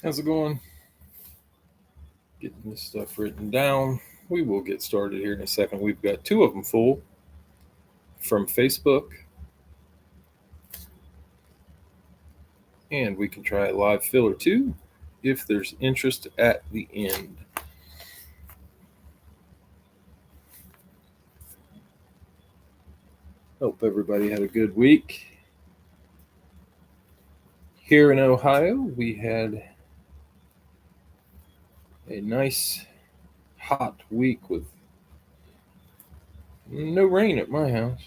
How's it going? Getting this stuff written down. We will get started here in a second. We've got two of them full from Facebook, and we can try a live filler too if there's interest at the end. Hope everybody had a good week. Here in Ohio, we had a nice hot week with no rain at my house.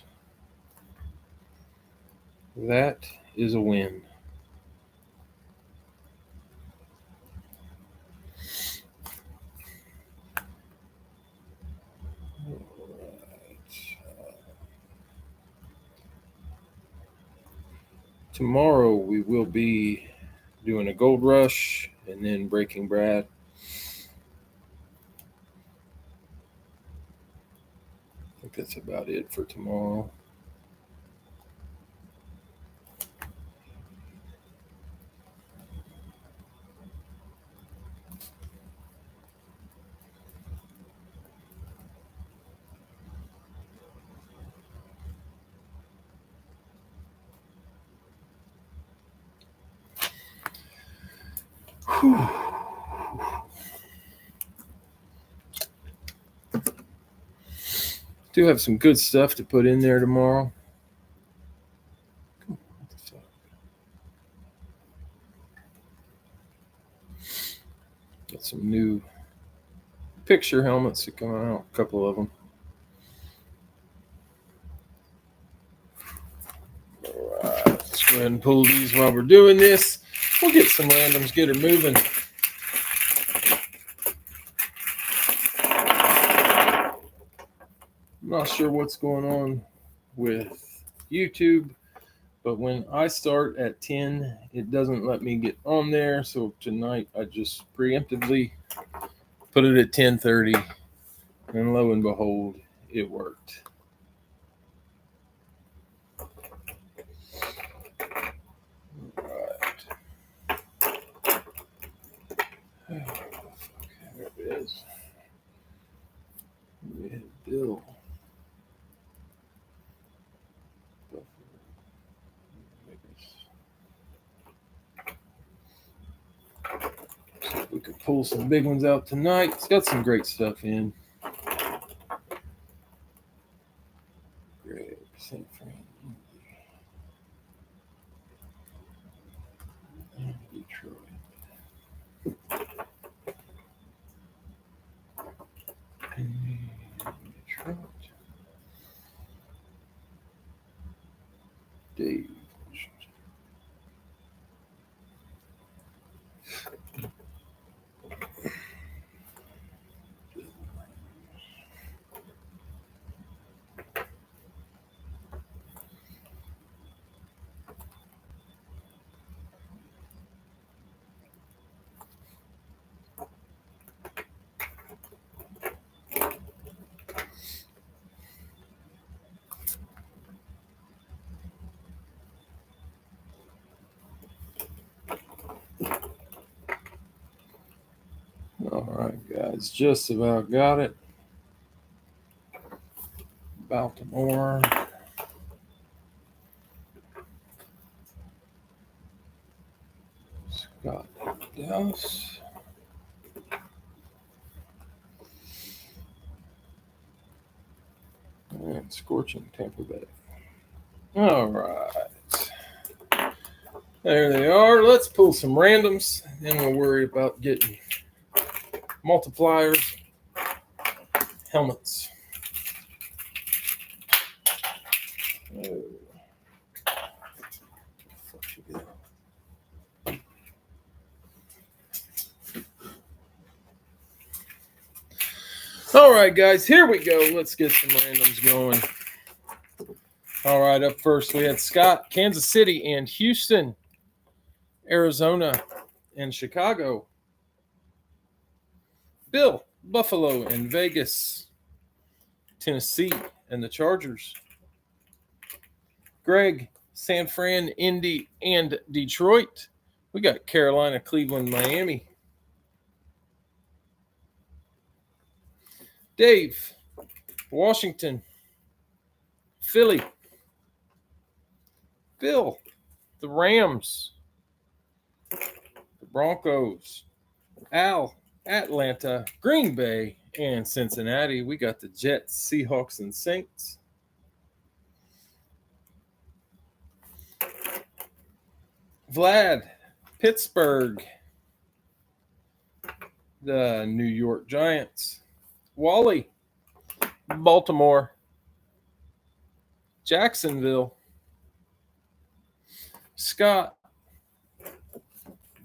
That is a win. Tomorrow we will be doing a gold rush and then Breaking Brad. I think that's about it for tomorrow. Whew. Do have some good stuff to put in there tomorrow. Got some new picture helmets that come out, a couple of them. All right, let's go ahead and pull these while we're doing this. We'll get some randoms, get her moving. I'm not sure what's going on with YouTube, but when I start at 10, it doesn't let me get on there. So tonight I just preemptively put it at 10:30, and lo and behold, it worked. There it is. Bill. See if we could pull some big ones out tonight. It's got some great stuff in. Greg, St. Fran, Detroit. Detroit. Dave. All right, guys, just about got it. Baltimore. Scott Dallas. And scorching Tampa Bay. All right. There they are. Let's pull some randoms. Then we'll worry about getting multipliers, helmets. Oh. All right, guys, here we go. Let's get some randoms going. All right, up first we had Scott, Kansas City and Houston, Arizona and Chicago, Bill, Buffalo and Vegas, Tennessee and the Chargers, Greg, San Fran, Indy, and Detroit, We got Carolina, Cleveland, Miami. Dave, Washington, Philly. Bill, the Rams, the Broncos. Al, Atlanta, Green Bay, and Cincinnati. We got the Jets, Seahawks, and Saints. Vlad, Pittsburgh, the New York Giants. Wally, Baltimore, Jacksonville. Scott,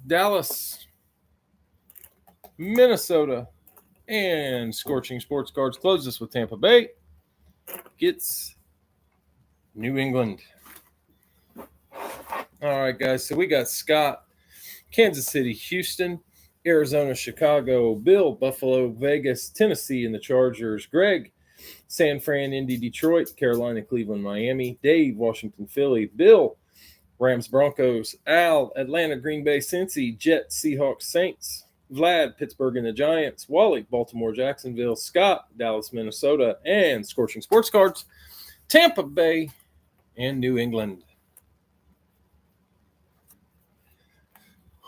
Dallas, Minnesota, and Scorching Sports Cards closes with Tampa Bay. Gets New England. All right, guys. So we got Scott, Kansas City, Houston, Arizona, Chicago, Bill, Buffalo, Vegas, Tennessee, and the Chargers. Greg, San Fran, Indy, Detroit, Carolina, Cleveland, Miami. Dave, Washington, Philly. Bill, Rams, Broncos. Al, Atlanta, Green Bay, Cincy, Jets, Seahawks, Saints. Vlad, Pittsburgh, and the Giants. Wally, Baltimore, Jacksonville. Scott, Dallas, Minnesota, and Scorching Sports Cards, Tampa Bay, and New England.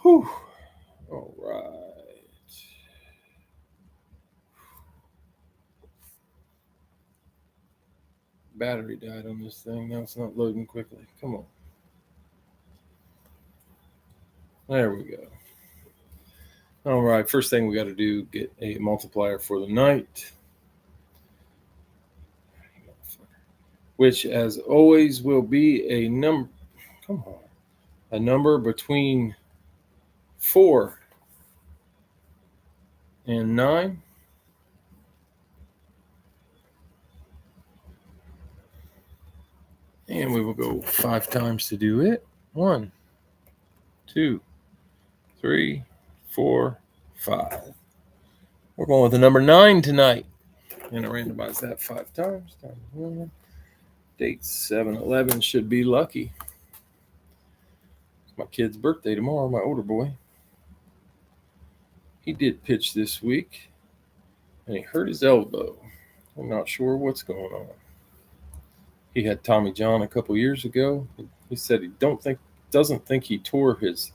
Whew. All right. Battery died on this thing. Now it's not loading quickly. Come on. There we go. All right. First thing we got to do, get a multiplier for the night, which, as always, will be a number. Come on. A number between 4 and 9. And we will go 5 times to do it. 1, 2, 3, 4, 5. We're going with the number 9 tonight. And I randomize that 5 times. Date 7/11 should be lucky. It's my kid's birthday tomorrow, my older boy. He did pitch this week, and he hurt his elbow. I'm not sure what's going on. He had Tommy John a couple years ago. He said he doesn't think he tore his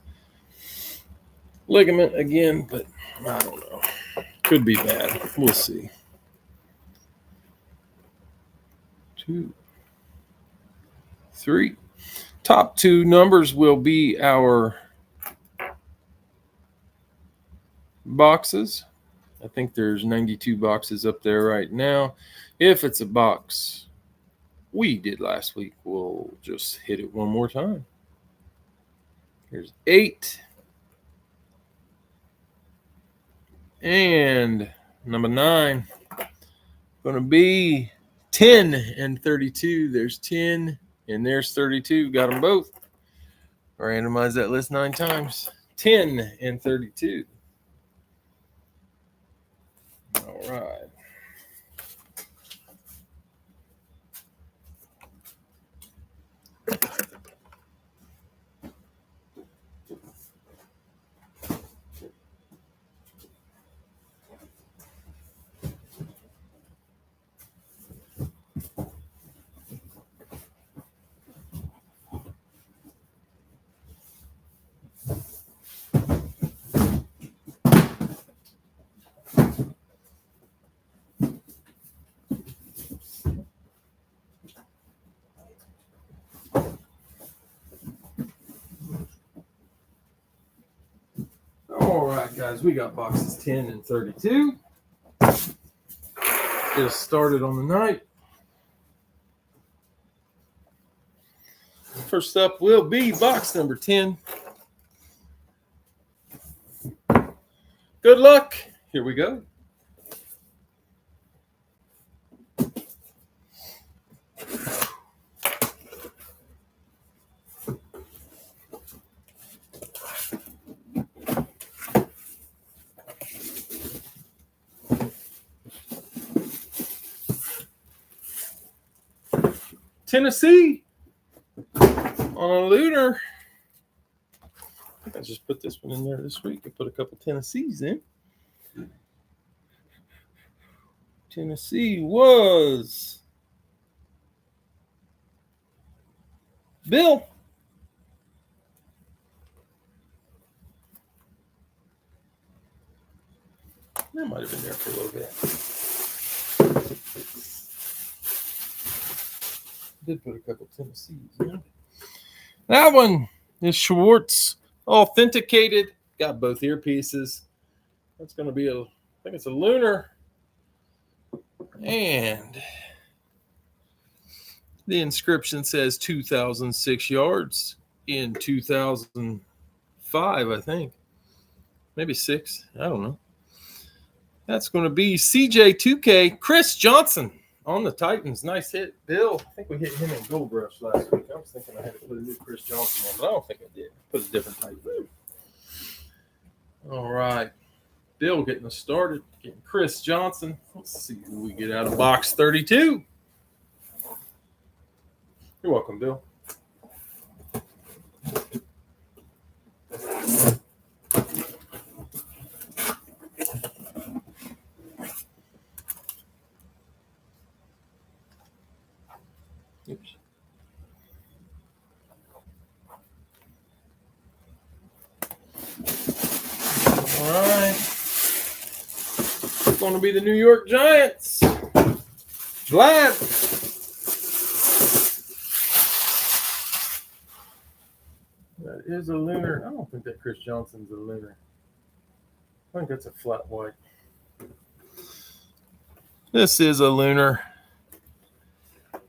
ligament again, but I don't know. Could be bad. We'll see. 2, 3. Top 2 numbers will be our boxes. I think there's 92 boxes up there right now. If it's a box we did last week, we'll just hit it one more time. Here's 8. And number 9. Going to be 10 and 32. There's 10 and there's 32. Got them both. Randomize that list 9 times. 10 and 32. All right. All right, guys, we got boxes 10 and 32. Get us started on the night. First up will be box number 10. Good luck. Here we go. Tennessee on a looter. think I just put this one in there this week. I put a couple Tennessees in. Tennessee was Bill. That might have been there for a little bit. Did put a couple Tennessees in. That one is Schwartz authenticated. Got both earpieces. That's going to be I think it's a lunar. And the inscription says 2006 yards in 2005, I think. Maybe 6. I don't know. That's going to be CJ2K, Chris Johnson on the Titans. Nice hit, Bill. I think we hit him in Gold Rush last week. I was thinking I had to put a new Chris Johnson on, but I don't think I did. Put a different type. All right. Bill getting us started. Getting Chris Johnson. Let's see who we get out of box 32. You're welcome, Bill. Oops. All right. It's going to be the New York Giants. Vlad. That is a lunar. I don't think that Chris Johnson's a lunar. I think that's a flat white. This is a lunar.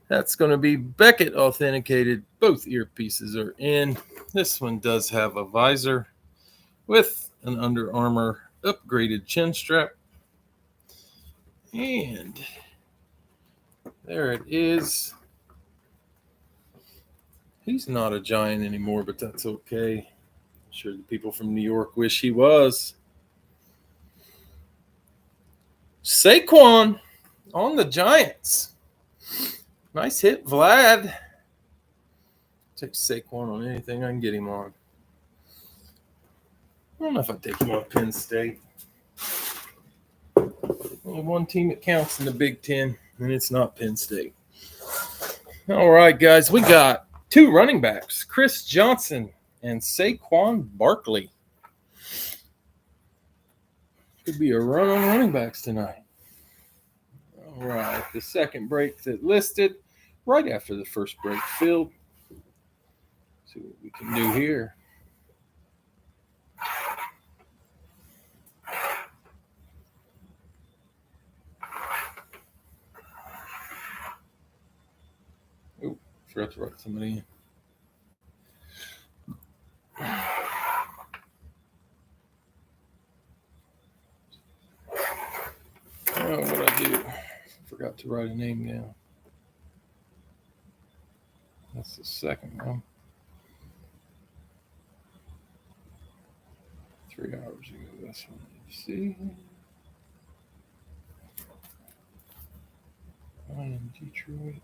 That's going to be Beckett authenticated. Both earpieces are in. This one does have a visor with an Under Armour upgraded chin strap. And there it is. He's not a Giant anymore, but that's okay. I'm sure the people from New York wish he was. Saquon on the Giants. Nice hit, Vlad. Take Saquon on anything I can get him on. I don't know if I'd take him on Penn State. Only one team that counts in the Big Ten, and it's not Penn State. All right, guys, we got 2 running backs, Chris Johnson and Saquon Barkley. Could be a run on running backs tonight. All right, the second break that listed right after the first break filled. See what we can do here. Oh, forgot to write somebody in. Oh, what did I do? Forgot to write a name down. That's the second one. 3 hours ago, that's one. See? I am Detroit.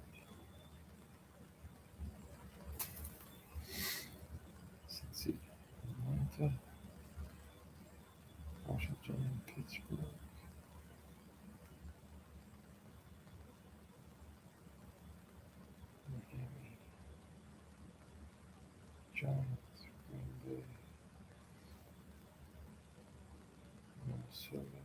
Let's see. Atlanta. Washington, Pittsburgh. Miami. Giants, Green Bay. Minnesota.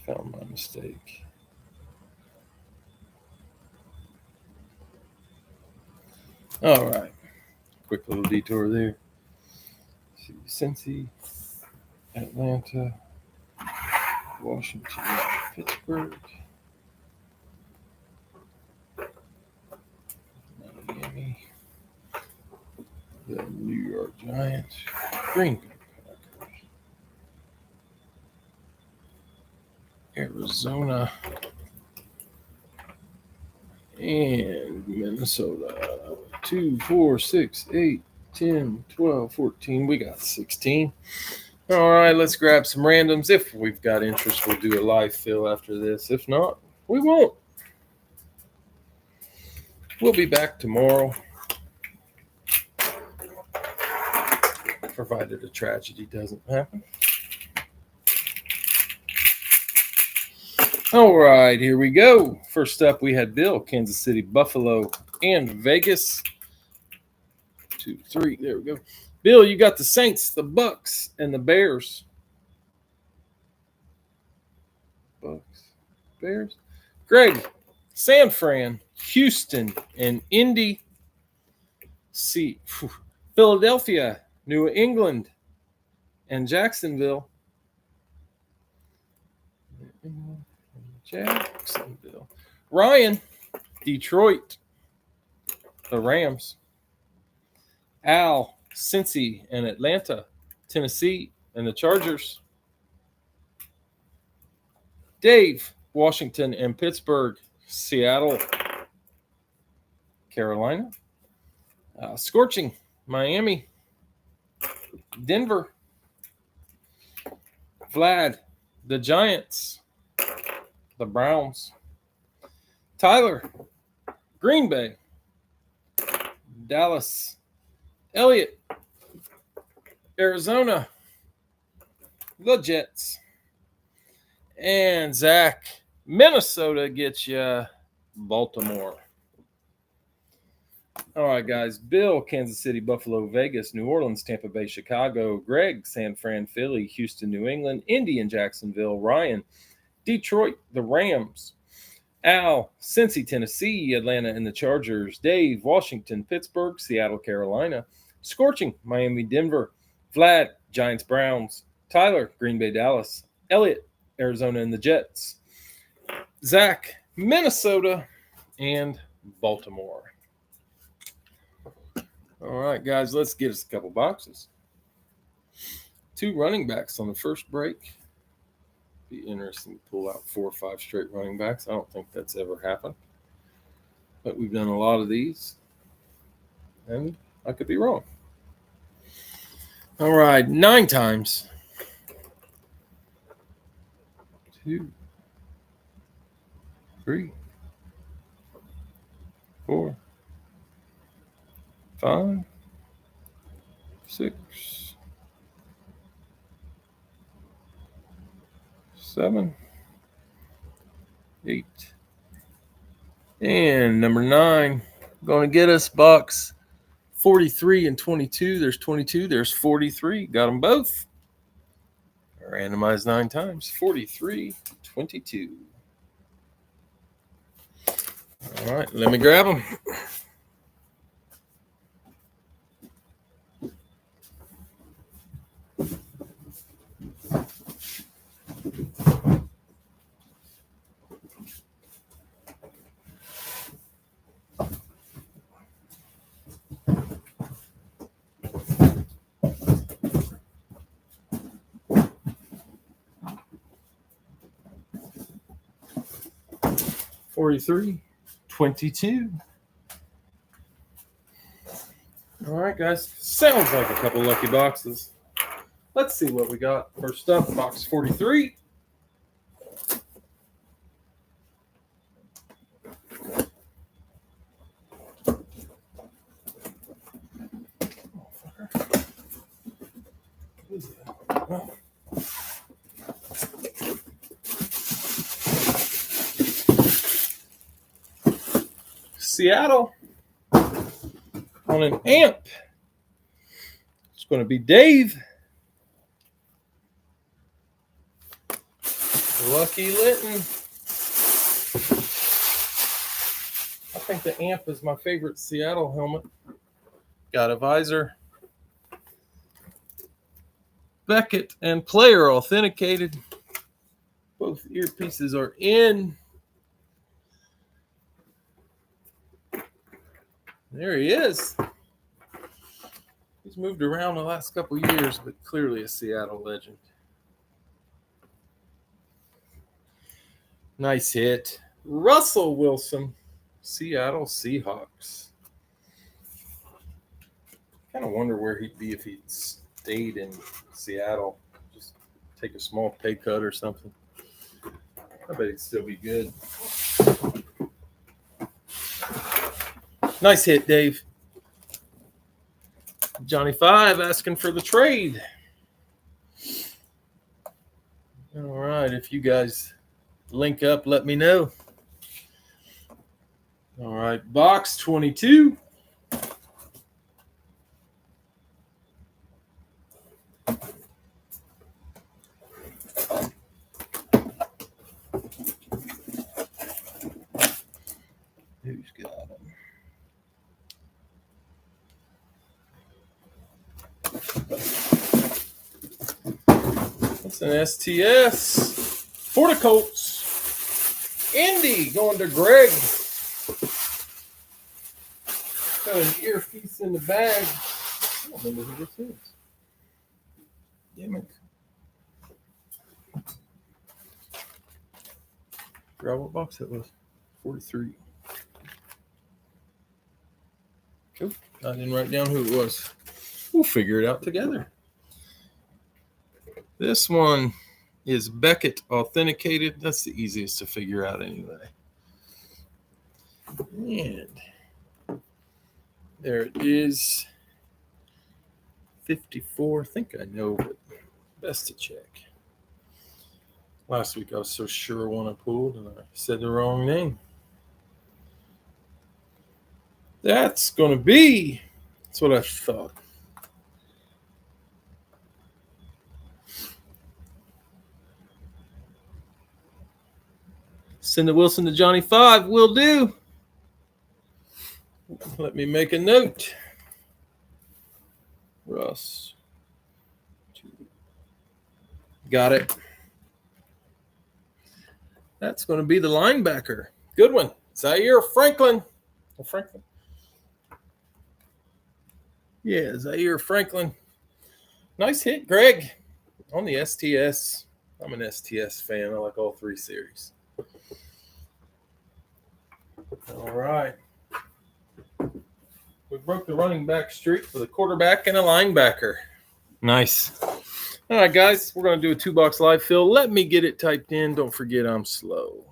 Found my mistake. All right. Quick little detour there. Cincy, Atlanta, Washington, Pittsburgh, Miami, the New York Giants, Green Bay Packers, Arizona, and Minnesota. 2, 4, 6, 8, 10, 12, 14. We got 16. All right, let's grab some randoms. If we've got interest, we'll do a live fill after this. If not, we won't. We'll be back tomorrow, provided a tragedy doesn't happen. All right, here we go. First up, we had Bill, Kansas City, Buffalo, and Vegas. 2, 3, there we go. Bill, you got the Saints, the Bucks, and the Bears. Bucks, Bears. Greg, San Fran, Houston, and Indy. Philadelphia, New England, and Jacksonville. Jacksonville. Ryan, Detroit, the Rams. Al, Cincy, and Atlanta. Tennessee, and the Chargers. Dave, Washington, and Pittsburgh. Seattle, Carolina. Scorching, Miami. Denver. Vlad, the Giants. The Browns. Tyler, Green Bay. Dallas. Elliot, Arizona. The Jets. And Zach, Minnesota gets you Baltimore. All right, guys. Bill, Kansas City, Buffalo, Vegas, New Orleans, Tampa Bay, Chicago. Greg, San Fran, Philly, Houston, New England, Indy, and Jacksonville. Ryan, Detroit, the Rams. Al, Cincy, Tennessee, Atlanta, and the Chargers. Dave, Washington, Pittsburgh, Seattle, Carolina. Scorching, Miami, Denver. Vlad, Giants, Browns. Tyler, Green Bay, Dallas. Elliot, Arizona, and the Jets. Zach, Minnesota, and Baltimore. All right, guys, let's get us a couple boxes. 2 running backs on the first break. Be interesting to pull out 4 or 5 straight running backs. I don't think that's ever happened, but we've done a lot of these, and I could be wrong. All right, 9 times. 2, 3, 4, 5, 6, 7, 8, and number 9. Going to get us box 43 and 22. There's 22. There's 43. Got them both. Randomized 9 times. 43, 22. All right, let me grab them. $43, $22. All right, guys. Sounds like a couple lucky boxes. Let's see what we got. First up, box 43. Seattle on an amp. It's going to be Dave. Lucky Linton. I think the amp is my favorite Seattle helmet. Got a visor. Beckett and player authenticated. Both earpieces are in. There he is. He's moved around the last couple years, but clearly a Seattle legend. Nice hit. Russell Wilson, Seattle Seahawks. Kind of wonder where he'd be if he'd stayed in Seattle. Just take a small pay cut or something. I bet he'd still be good. Nice hit, Dave. Johnny 5 asking for the trade. All right, if you guys link up, let me know. All right, box 22. Who's got them? That's an STS. For the Colts. Indy going to Greg. Got an earpiece in the bag. I don't remember who this is. Damn it. Forgot what box that was. 43. Cool. I didn't write down who it was. We'll figure it out together. This one is Beckett authenticated. That's the easiest to figure out anyway. And there it is. 54. I think I know, but best to check. Last week I was so sure one I pulled and I said the wrong name. That's going to be. That's what I thought. Send the Wilson to Johnny 5. Will do. Let me make a note. Russ. Got it. That's going to be the linebacker. Good one. Zaire Franklin. Oh, Franklin. Yeah, Zaire Franklin. Nice hit, Greg. On the STS. I'm an STS fan. I like all three series. All right. We broke the running back streak for the quarterback and a linebacker. Nice. All right, guys. We're going to do a 2-box live fill. Let me get it typed in. Don't forget I'm slow.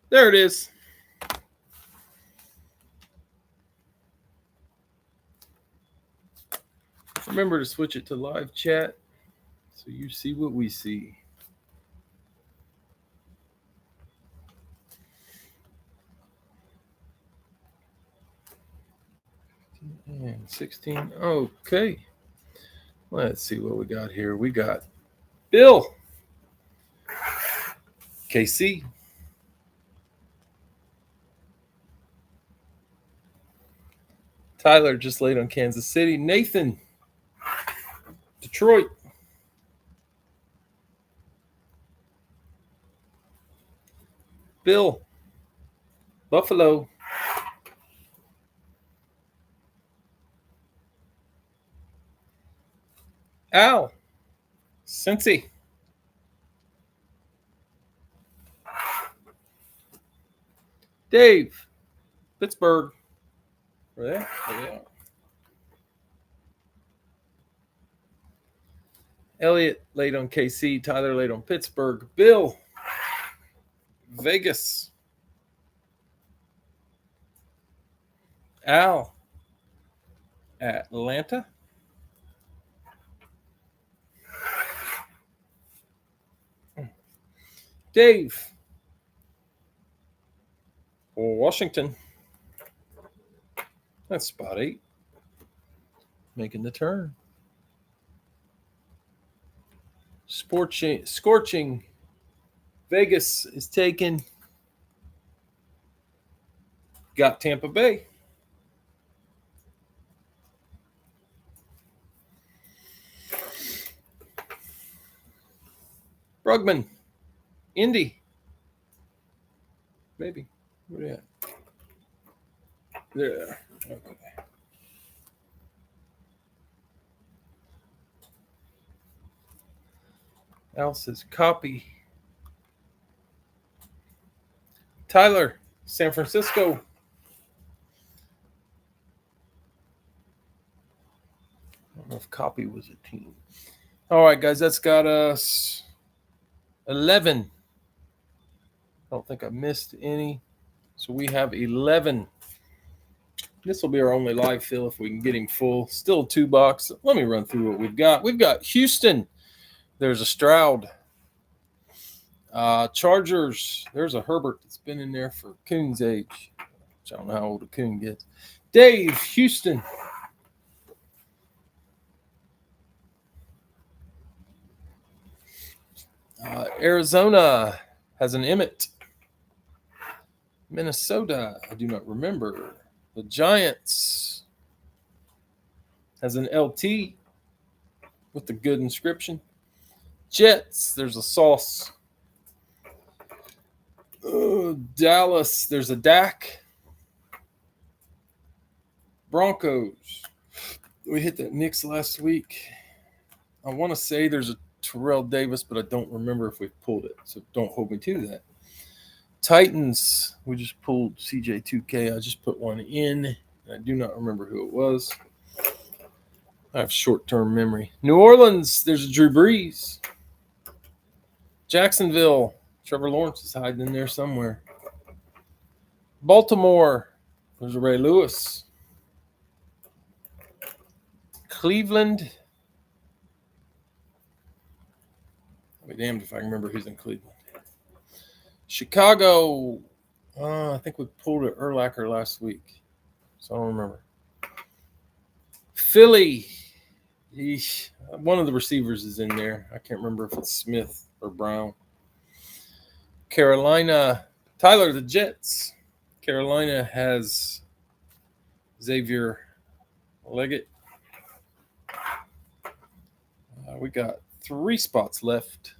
There it is. Remember to switch it to live chat so you see what we see. And 16. Okay. Let's see what we got here. We got Bill. KC. Tyler just laid on Kansas City. Nathan. Detroit. Bill. Buffalo. Al. Cincy. Dave. Pittsburgh. Where they at? There they are. Elliot laid on KC. Tyler laid on Pittsburgh. Bill. Vegas. Al. Atlanta. Dave. Washington. That's spot 8. Making the turn. Scorching. Vegas is taken. Got Tampa Bay. Brugman. Indy. Maybe. Where are you at? There. Okay. Al says copy. Tyler, San Francisco. know if copy was a team. All right, guys, that's got us 11. I don't think I missed any. So we have 11. This will be our only live fill if we can get him full. Still a 2-box. Let me run through what we've got. We've got Houston. There's a Stroud. Chargers. There's a Herbert that's been in there for Coon's age. Which I don't know how old a Coon gets. Dave, Houston. Arizona has an Emmett. Minnesota, I do not remember. The Giants has an LT with the good inscription. Jets, there's a Sauce. Dallas, there's a Dak. Broncos, we hit that Knicks last week. I want to say there's a Terrell Davis, but I don't remember if we pulled it, so don't hold me to that. Titans, we just pulled CJ2K. I just put one in. I do not remember who it was. I have short-term memory. New Orleans, there's a Drew Brees. Jacksonville, Trevor Lawrence is hiding in there somewhere. Baltimore, there's a Ray Lewis. Cleveland, I'll be damned if I can remember who's in Cleveland. Chicago, I think we pulled it Urlacher last week, so I don't remember. Philly, one of the receivers is in there. I can't remember if it's Smith or Brown. Carolina, Tyler, the Jets. Carolina has Xavier Leggett. We got 3 spots left.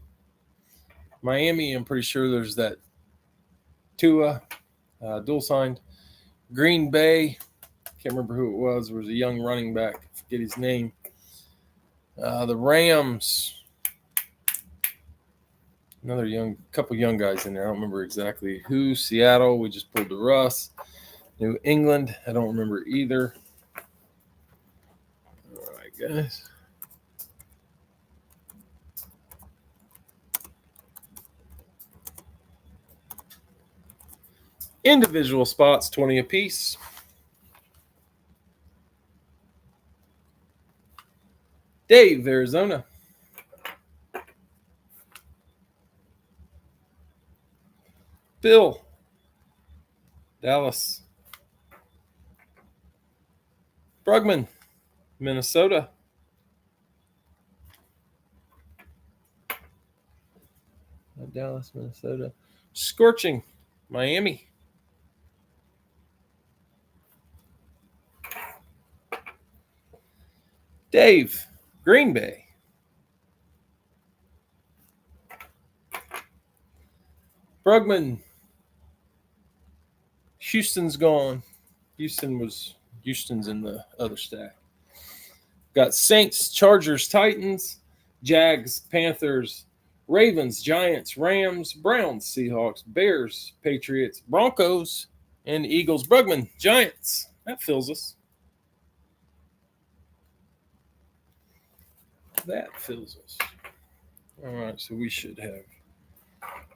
Miami, I'm pretty sure there's that Tua, dual signed. Green Bay, can't remember who it was. There was a young running back. I forget his name. The Rams, another couple young guys in there. I don't remember exactly who. Seattle, we just pulled the Russ. New England, I don't remember either. All right, guys. Individual spots, 20 apiece. Dave, Arizona. Bill, Dallas. Brugman, Minnesota. Dallas, Minnesota. Scorching, Miami. Dave, Green Bay. Brugman, Houston's gone. Houston's in the other stack. Got Saints, Chargers, Titans, Jags, Panthers, Ravens, Giants, Rams, Browns, Seahawks, Bears, Patriots, Broncos, and Eagles. Brugman, Giants. That fills us. That fills us. All right, so we should have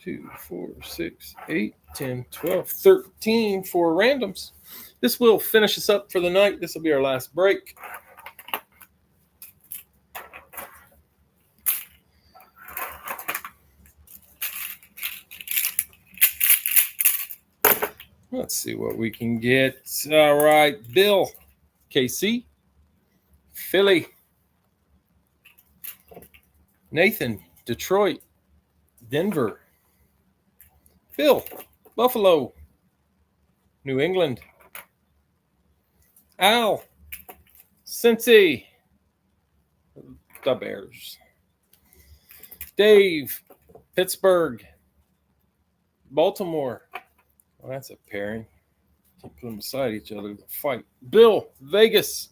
2, 4, 6, 8, 10, 12, 13 for randoms. This will finish us up for the night. This will be our last break. Let's see what we can get. All right, Bill, KC, Philly, Nathan, Detroit, Denver, Phil, Buffalo, New England, Al, Cincy, the Bears, Dave, Pittsburgh, Baltimore. Well, that's a pairing. Can't put them beside each other to fight. Bill, Vegas,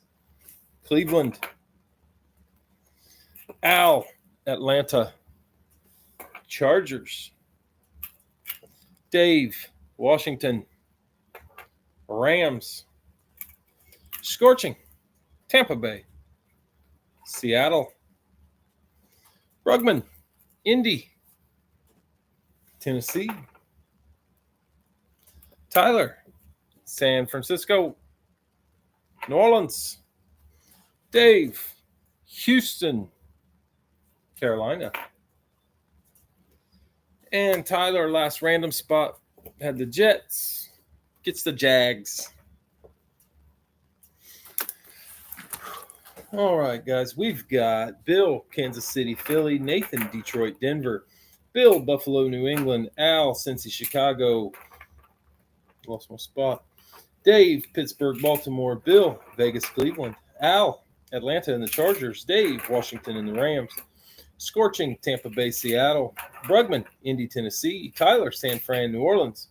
Cleveland, Al, Atlanta, Chargers, Dave, Washington, Rams, Scorching, Tampa Bay, Seattle. Brugman, Indy, Tennessee. Tyler, San Francisco. New Orleans. Dave, Houston, Carolina. And Tyler, last random spot, had the Jets. Gets the Jags. All right, guys. We've got Bill, Kansas City, Philly. Nathan, Detroit, Denver. Bill, Buffalo, New England. Al, Cincy, Chicago. Lost my spot. Dave, Pittsburgh, Baltimore. Bill, Vegas, Cleveland. Al, Atlanta and the Chargers. Dave, Washington and the Rams. Scorching, Tampa Bay, Seattle. Brugman, Indy, Tennessee. Tyler, San Fran, New Orleans.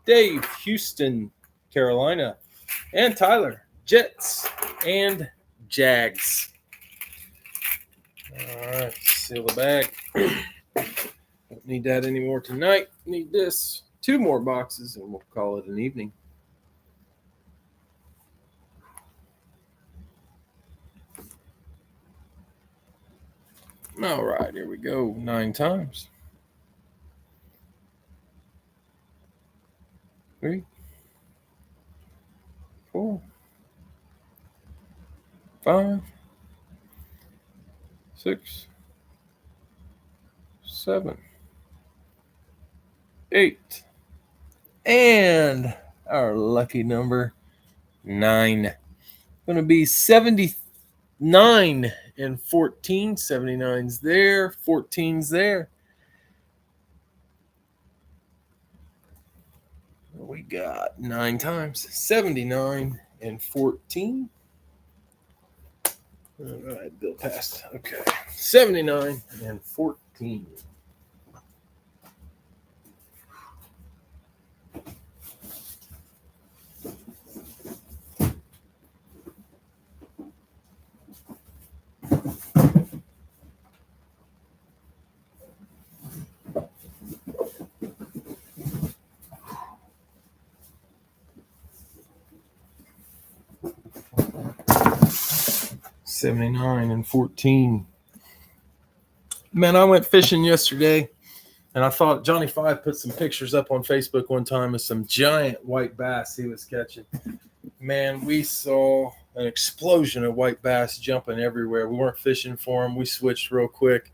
Dave, Houston, Carolina. And Tyler, Jets and Jags. All right, seal the bag. Don't need that anymore tonight. Need this. 2 more boxes and we'll call it an evening. All right, here we go. 9 times. 3, 4, 5, 6, 7, 8. And our lucky number, 9. Going to be 79 and 14. 79's there. 14's there. We got 9 times. 79 and 14. All right, Bill passed. Okay. 79 and 14. $79 and $14. Man, I went fishing yesterday, and I thought Johnny Five put some pictures up on Facebook one time of some giant white bass he was catching. Man, we saw an explosion of white bass jumping everywhere. We weren't fishing for them. We switched real quick.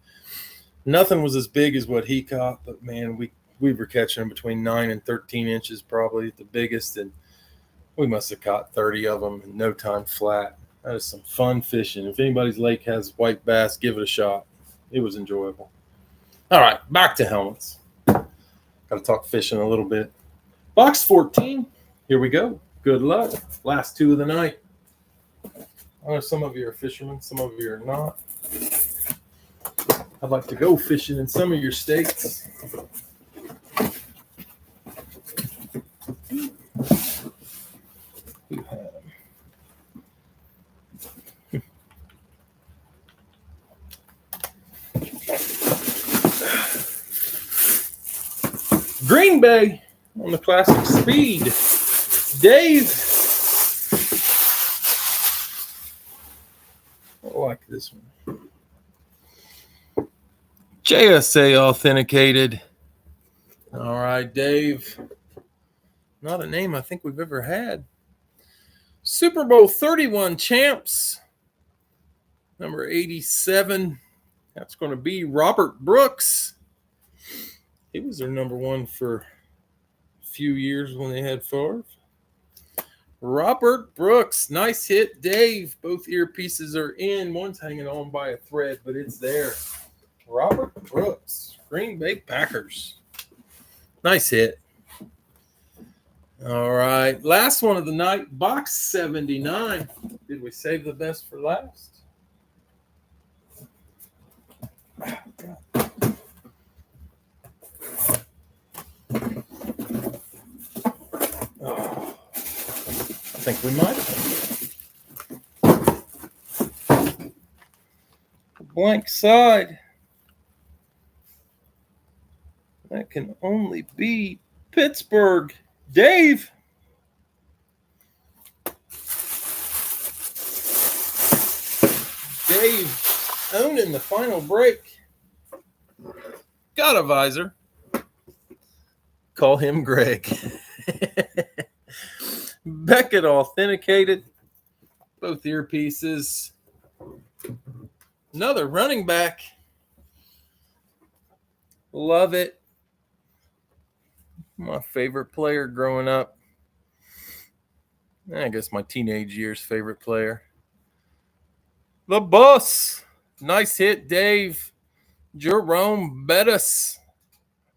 Nothing was as big as what he caught, but man, we were catching them between 9 and 13 inches, probably the biggest, and we must have caught 30 of them in no time flat. That is some fun fishing. If anybody's lake has white bass, give it a shot. It was enjoyable. All right, back to helmets. Got to talk fishing a little bit. Box 14. Here we go. Good luck. Last 2 of the night. I know some of you are fishermen, some of you are not. I'd like to go fishing in some of your states. Green Bay on the Classic Speed. Dave. I like this one. JSA authenticated. All right, Dave. Not a name I think we've ever had. Super Bowl 31 champs. Number 87. That's going to be Robert Brooks. He was their number 1 for a few years when they had Favre. Robert Brooks. Nice hit, Dave. Both earpieces are in. One's hanging on by a thread, but it's there. Robert Brooks. Green Bay Packers. Nice hit. All right. Last one of the night. Box 79. Did we save the best for last? Oh, I think we might. Blank side. That can only be Pittsburgh. Dave. Dave. owning the final break. Got a visor. Call him Greg. Beckett authenticated. Both earpieces. Another running back. Love it. My favorite player growing up. I guess my teenage years favorite player. The Bus. Nice hit, Dave. Jerome Bettis.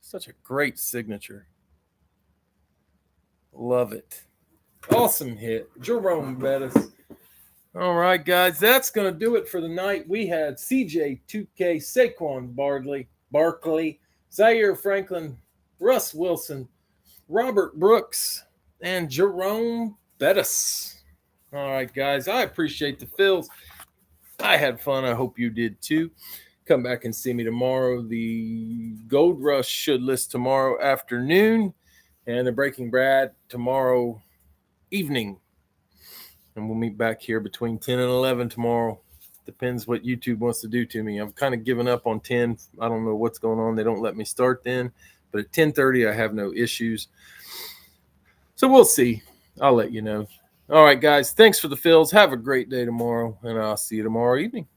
Such a great signature. Love it. Awesome hit. Jerome Bettis. All right, guys. That's going to do it for the night. We had CJ 2K, Saquon Barkley, Zaire Franklin, Russ Wilson, Robert Brooks, and Jerome Bettis. All right, guys. I appreciate the fills. I had fun. I hope you did too. Come back and see me tomorrow. The Gold Rush should list tomorrow afternoon, and the Breaking Brad tomorrow evening. And we'll meet back here between 10 and 11 tomorrow. Depends what YouTube wants to do to me. I've kind of given up on 10. I don't know what's going on. They don't let me start then. But at 10:30, I have no issues. So we'll see. I'll let you know. All right, guys. Thanks for the fills. Have a great day tomorrow, and I'll see you tomorrow evening.